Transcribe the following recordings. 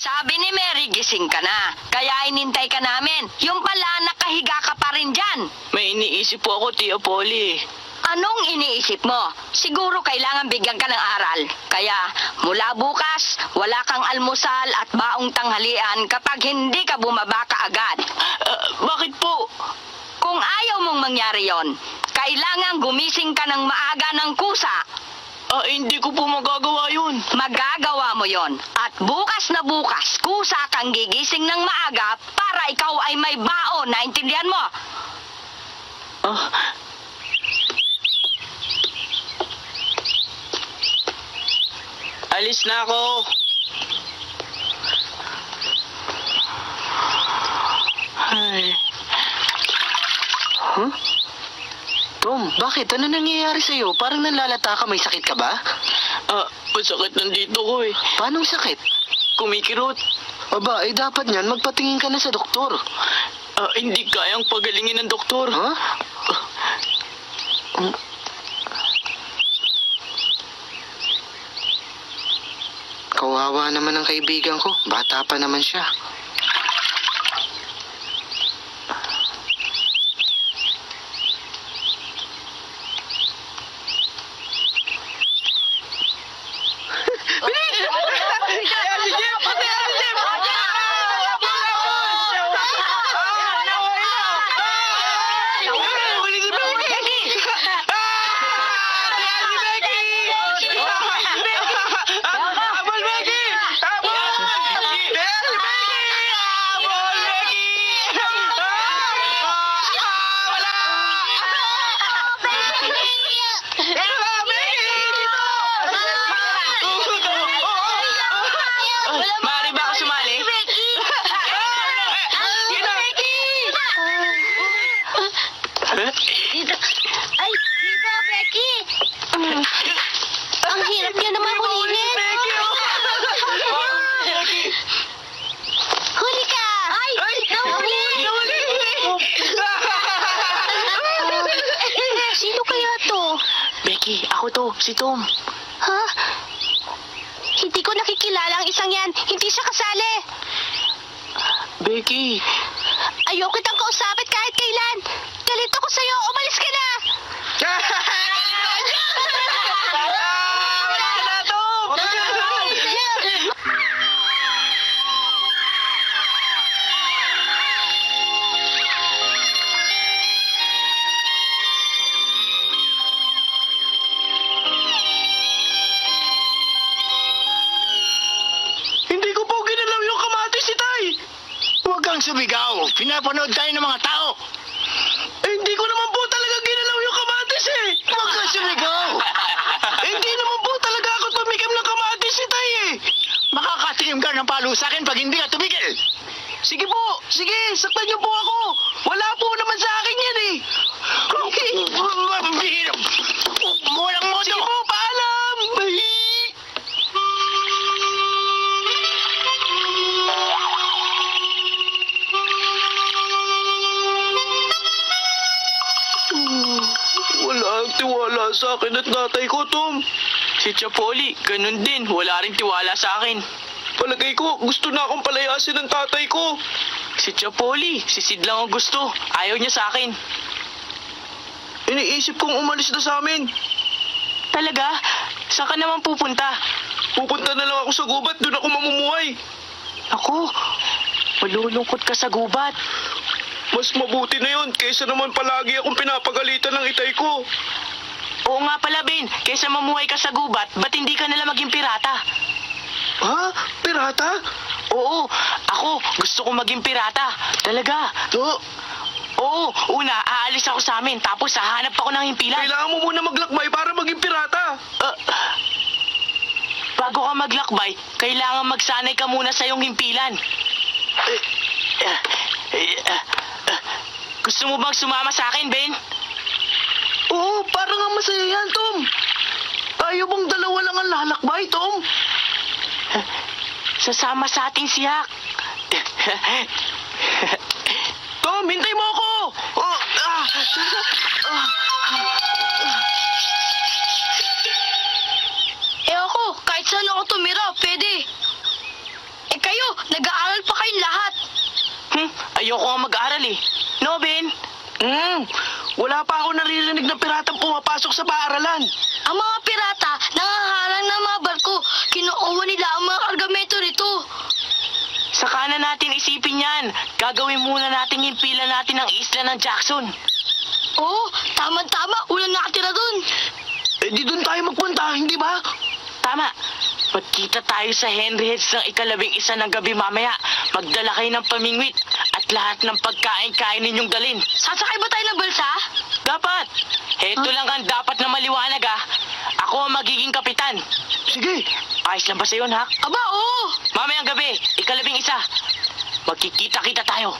Sabi ni Mary, gising ka na. Kaya inintay ka namin. Yung pala, nakahiga ka pa rin dyan. May iniisip po ako, Tia Polly. Anong iniisip mo? Siguro kailangan bigyan ka ng aral. Kaya mula bukas, wala kang almusal at baong tanghalian kapag hindi ka bumaba ka agad. Bakit po? Kung ayaw mong mangyari yon, kailangan gumising ka ng maaga ng kusa. Hindi ko po magagawa yun. Magagawa mo yon. At bukas na bukas, kusa kang gigising ng maaga para ikaw ay may baon. Naintindihan mo? Alis na ako. Ay. Huh? Tom, bakit? Ano nangyayari sa'yo? Parang nanlalata ka. May sakit ka ba? Masakit nandito ko eh. Paanong sakit? Kumikirot. Aba, dapat niyan magpatingin ka na sa doktor. Hindi kayang pagalingin ng doktor. Ha? Kawawa naman ang kaibigan ko. Bata pa naman siya. Maaari ba ako sumali? Ay, dito, Becky! Ang hirap niya naman hulihin. Huli ka! Ay! Nahuli! Sino kaya to? Becky, ako to, si Tom. Ha? Hindi ko nakikilala ang isang yan. Hindi siya kasali. Becky, Ayaw kitang kausapit kahit kailan. Galit ako sa'yo. Umalis ka na! hindi ko po ginalaw yung kamatis si Tay. Huwag kang sumigaw. Pinapanood tayo ng mga tao. Hindi ko naman po talaga ginalaw yung kamatis eh. Huwag kang sumigaw. Hindi naman po talaga ako tumigam ng kamatis si Tay eh. Makakatikim ka ng palo sa akin pag hindi ka tumigil. Sige po, sige, saktan niyo po ako. Wala po naman sa akin yan eh. Walang modo. Sige po, paalam. Ay. Wala ang tiwala sa akin at tatay ko, Tom. Si Chapoli, ganun din. Wala rin tiwala sa akin. Palagay ko, gusto na akong palayasin ng tatay ko. Si Chapoli, si Sid lang ang gusto. Ayaw niya sa akin. Iniisip kong umalis na sa amin. Talaga? Saan ka naman pupunta? Pupunta na lang ako sa gubat. Doon ako mamumuhay. Ako? Malulungkot ka sa gubat. Mas mabuti na yun kaysa naman palagi akong pinapagalitan ng itay ko. Oo nga pala, Ben. Kaysa mamuhay ka sa gubat, ba't hindi ka nalang maging pirata? Ha? Pirata? Oo, ako gusto kong maging pirata. Talaga? Oo, una, aalis ako sa amin, tapos hahanap ako ng himpilan. Kailangan mo muna maglakbay para maging pirata. Bago ka maglakbay, kailangan magsanay ka muna sa iyong himpilan. Gusto mo bang sumama sa akin, Ben? Oo, parang nga masaya yan, Tom. Ayaw bang dalawa lang ang lalakbay, Tom? Sasama sa ating siyak. Tom, hintay mo ako! Ako, kahit saan ako tumira, pwede. Kayo, Nag-aaral pa kayong lahat. Ayoko nga mag-aral eh. No, Ben? Wala pa ako naririnig na piratang pumapasok sa paaralan. Ang mga pirata, nangaharang ng mga barko. Kinukuha nila ang mga kargamento rito. Saka na natin isipin yan. Gagawin muna natin himpilan natin ang isla ng Jackson. Oo, tama-tama. Walang nakatira dun. Eh di doon tayo magpunta, hindi ba? Tama. Magkita tayo sa Henry Heads ng 11 ng gabi mamaya. Magdala kayo ng pamingwit at lahat ng pagkain-kain ninyong dalin. Sasakay ba tayo ng balsa? Dapat. Heto lang ang dapat na maliwanag ah. Ako ang magiging kapitan. Sige. Ayos lang ba sa'yo, ha? Aba, oo. Mamayang gabi, 11. Magkikita-kita tayo.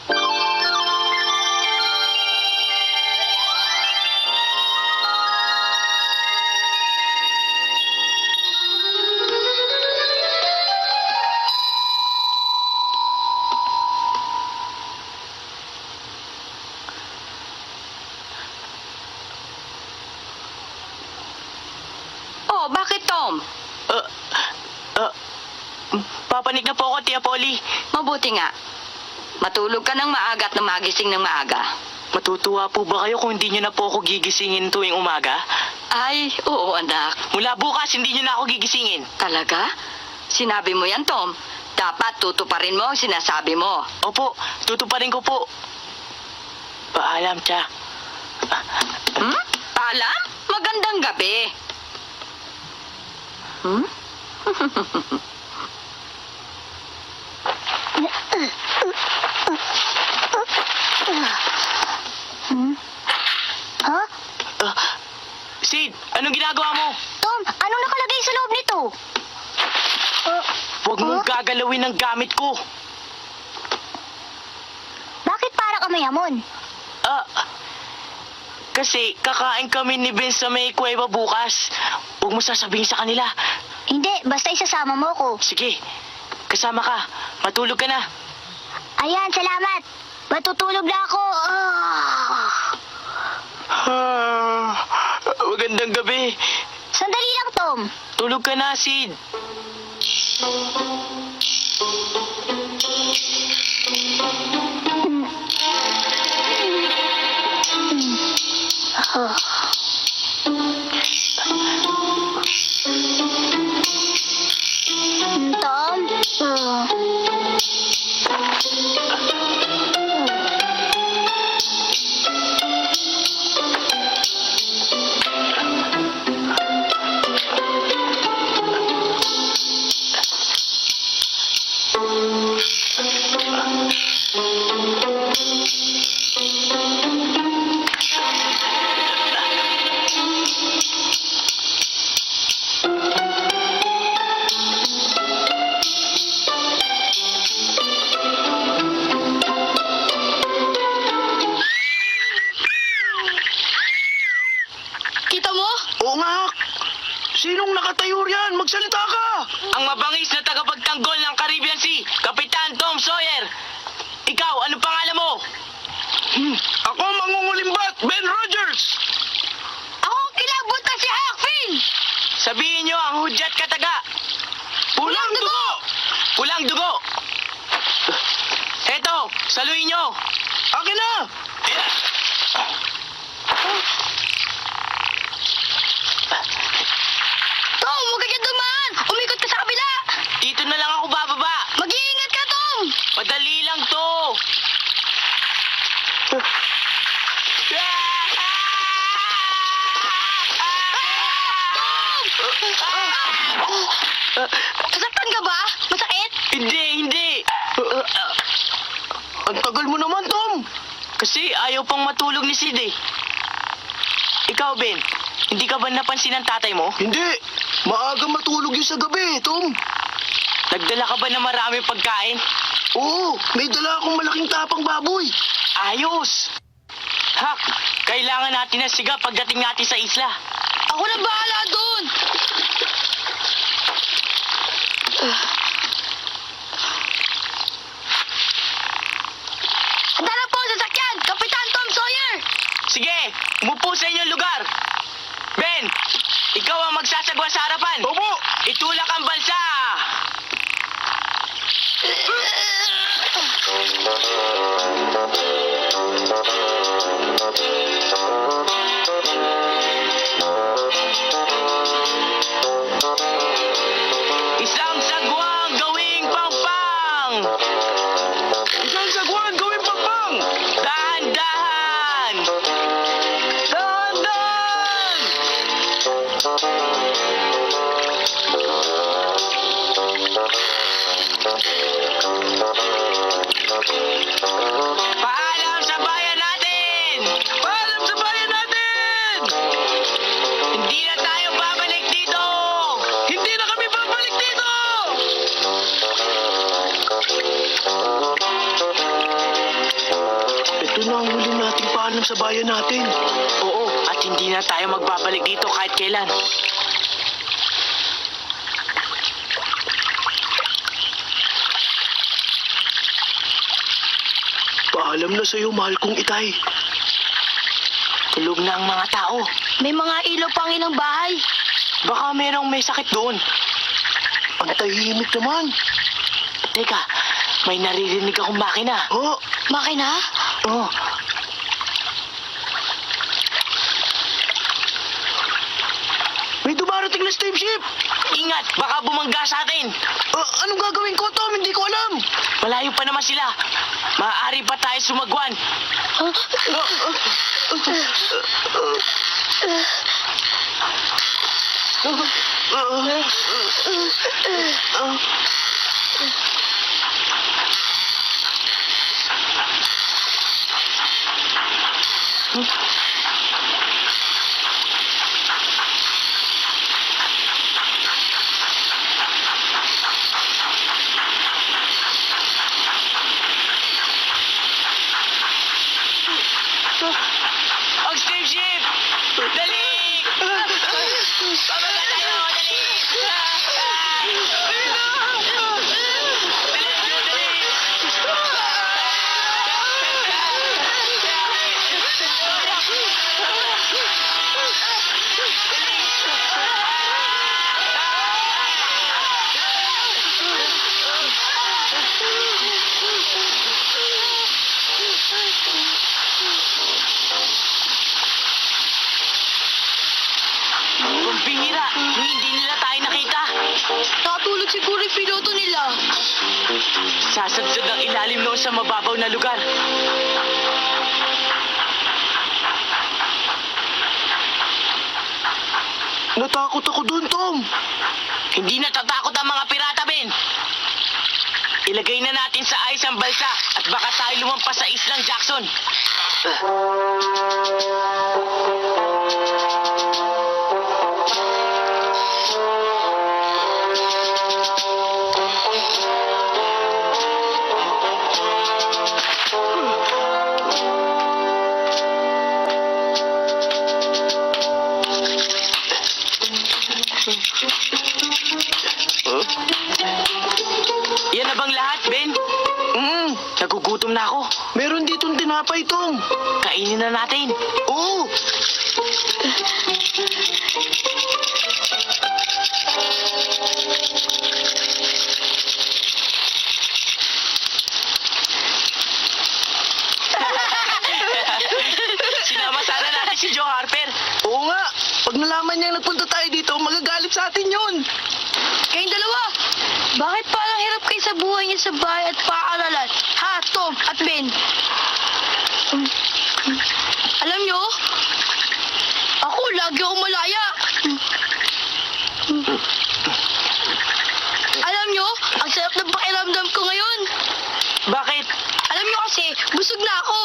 Oh, bakit, Tom? Papanik na po ako, Tia Polly. Mabuti nga. Matulog ka ng maaga at magising ng maaga. Matutuwa po ba kayo kung hindi nyo na po ako gigisingin tuwing umaga? Ay, oo, anak. Mula bukas, hindi nyo na ako gigisingin. Talaga? Sinabi mo yan, Tom. Dapat tutuparin mo ang sinasabi mo. Opo, tutuparin ko po. Paalam, Tia. Paalam? Magandang gabi. Ha? Sid, anong ginagawa mo? Tom, anong nakalagay sa loob nito? Huwag mong gagalawin ang gamit ko. Bakit parang amoy hamon? Kasi kakain kami ni Ben sa may kuweba bukas. Huwag mo sasabihin sa kanila. Hindi, basta isasama mo ko. Sige, kasama ka. Matulog ka na. Ayan, salamat. Matutulog na ako. Magandang gabi. Sandali lang, Tom. Tulog ka na, Sid. Tom? Kita mo? Oo nga. Sinong nakatayo riyan? Magsalita ka. Ang mabangis na tagapagtanggol ng Caribbean Sea, Kapitan Tom Sawyer. Ikaw, ano pangalan mo? Ako mangungulimbat, Ben Rogers. Ako ang kilabot na si Hackfin! Sabihin nyo ang hudyat kataga. Pulang dugo! Pulang dugo! Eto, saluhin nyo. Akin na! Tom, huwag ka dyan dumaan. Umikot ka sa kabila. Dito na lang ako bababa. Mag-iingat ka, Tom. Madali lang to. Nasaktan ka ba? Masakit? Hindi. Ang tagal mo naman, Tom. Kasi ayaw pang matulog ni Sid eh. Ikaw, Ben, hindi ka ba napansin ng tatay mo? Hindi. Maaga matulog yun sa gabi, Tom. Nagdala ka ba ng maraming pagkain? Oo, may dala akong malaking tapang baboy. Ayos! Hak, kailangan natin ng siga pagdating natin sa isla. Ako na bahala doon. Handa na po ang sasakyan, Kapitan Tom Sawyer. Sige, umupo sa inyong lugar. Ben, ikaw ang magsasagwa sa harapan. Opo. Itulak ang balsa. Isang sagwang gawing pangpang! Isang sagwan gawing pangpang! Dahan-dahan! Dahan-dahan! Paalam sa bayan natin! Paalam sa bayan natin! Hindi na tayo babalik dito! Hindi na kami babalik dito! Ito na ang huli nating paalam sa bayan natin. Oo, at hindi na tayo magbabalik dito kahit kailan. Paalam na sa'yo, mahal kong itay. Tulog na ang mga tao. May mga ilaw pang ilang bahay. Baka merong may sakit doon. Ang tahimik naman. Teka, may naririnig akong makina. Oh, Makina? Oh, may dumarating na steamship. ingat, baka bumangga sa atin. Anong gagawin ko, Tom? Hindi ko alam. Malayo pa naman sila. Maaari pa tayo sumagwan. Ang steamship! Dali! Pababa tayo! Dali! Ang bihira! Hindi nila tayo nakita! Nakatulog siguro yung piloto nila. Sasabsab ang ilalim noon sa mababaw na lugar. Natakot ako doon, Tom. Hindi natatakot ang mga pirata, Ben. Ilagay na natin sa ayos ang balsa at baka tayo lumampas sa islang Jackson. Yan na bang lahat, Ben? Nagugutom na ako. Meron ditong tinapay, Tom. Kainin na natin. Oo. Sinama sana natin si Joe Harper. Oo nga. Pag nalaman niyang nagpunta tayo dito, magagalit sa atin yun. Kayong dalawa, bakit parang hirap kayo sa buhay niya sa bahay at paaralan? Ha, Tom at Ben? Alam nyo, ako lagi akong malaya. Alam nyo, ang sarap ng pakiramdam ko ngayon. Bakit? Alam nyo kasi, busog na ako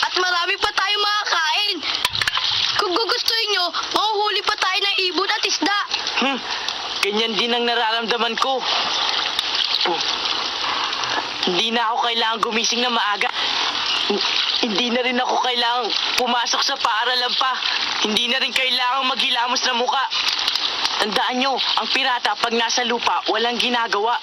at marami pa tayo makakain. Kung gugustuhin nyo, mahuhuli pa tayo ng ibon at isda. Ganyan din ang nararamdaman ko. Hindi na ako kailangang gumising na maaga. Hindi na rin ako kailangang pumasok sa paaralan pa. Hindi na rin kailangang maghilamos na muka. Tandaan nyo, ang pirata pag nasa lupa, walang ginagawa.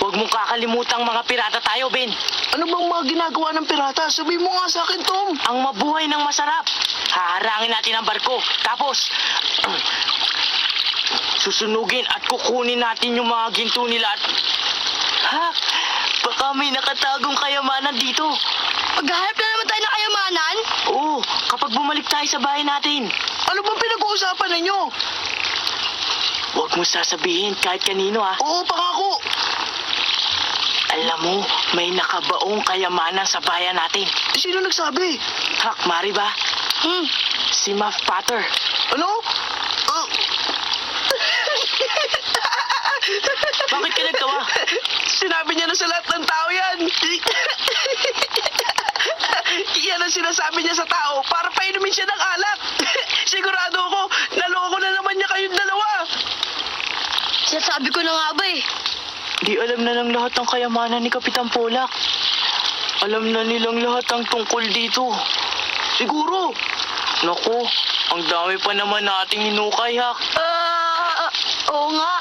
Huwag mong kakalimutang mga pirata tayo, Ben. Ano bang mga ginagawa ng pirata? Sabihin mo nga sa akin, Tom. Ang mabuhay ng masarap. Haharangin natin ang barko. Tapos, susunugin at kukunin natin yung mga ginto nila at... Ha? Baka may nakatagong kayamanan dito. Maghahanap na naman tayo ng kayamanan? Oo, kapag bumalik tayo sa bahay natin. Ano bang pinag-uusapan ninyo? Huwag mo sasabihin kahit kanino ha. Oo, pangako. Alam mo, may nakabaong kayamanan sa bayan natin. Sino nagsabi? Hak, mari ba? Si Muff Potter. Ano? Ah, Bakit ka nagtawa? sinabi niya na sa lahat ng tao yan. Yan ang sinasabi niya sa tao para painumin siya ng alak. Sigurado ako, naloko na naman niya kayong dalawa. Sinasabi ko na nga ba eh. Di alam na ng lahat ng kayamanan ni Kapitan Polak. Alam na nilang lahat ang tungkol dito. Siguro. Naku, ang dami pa naman nating hinukay, Hak. Oo nga.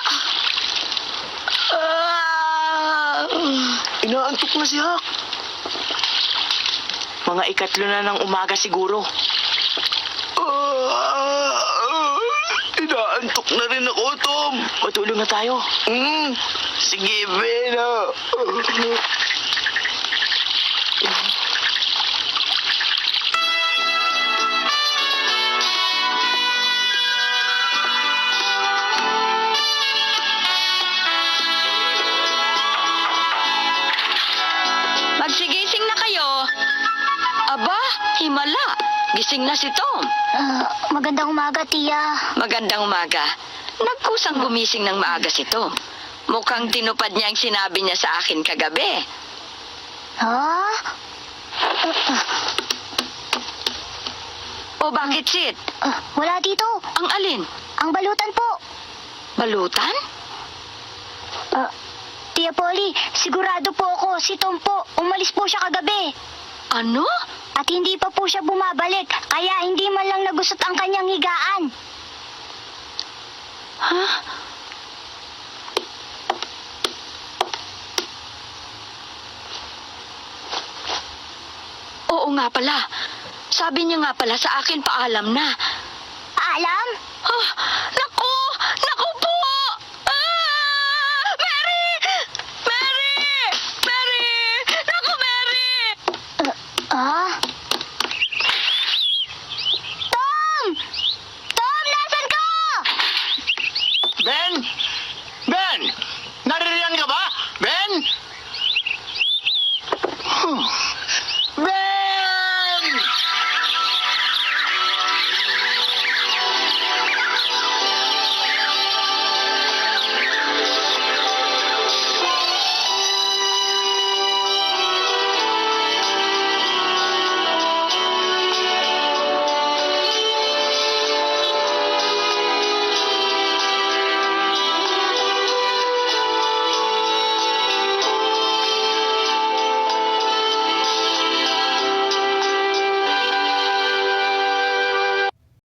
Inaantok na si Hak. Mga 3 na ng umaga siguro. Inaantok na rin ako, Tom. Matulog na tayo. Sige, Ben. Magsigising na kayo. Aba, himala. Gising na si Tom. Magandang umaga, Tia. Magandang umaga. Nagkusang gumising ng maaga si Tom. Mukhang tinupad niya ang sinabi niya sa akin kagabi. Ha? O bakit, Sid? Wala dito. Ang alin? Ang balutan po. Balutan? Tia Polly, sigurado po ako, si Tom po, umalis po siya kagabi. Ano? At hindi pa po siya bumabalik, kaya hindi man lang nagusot ang kanyang higaan. Ha? Oo nga pala. Sabi niya nga pala sa akin paalam na. Alam? Oh,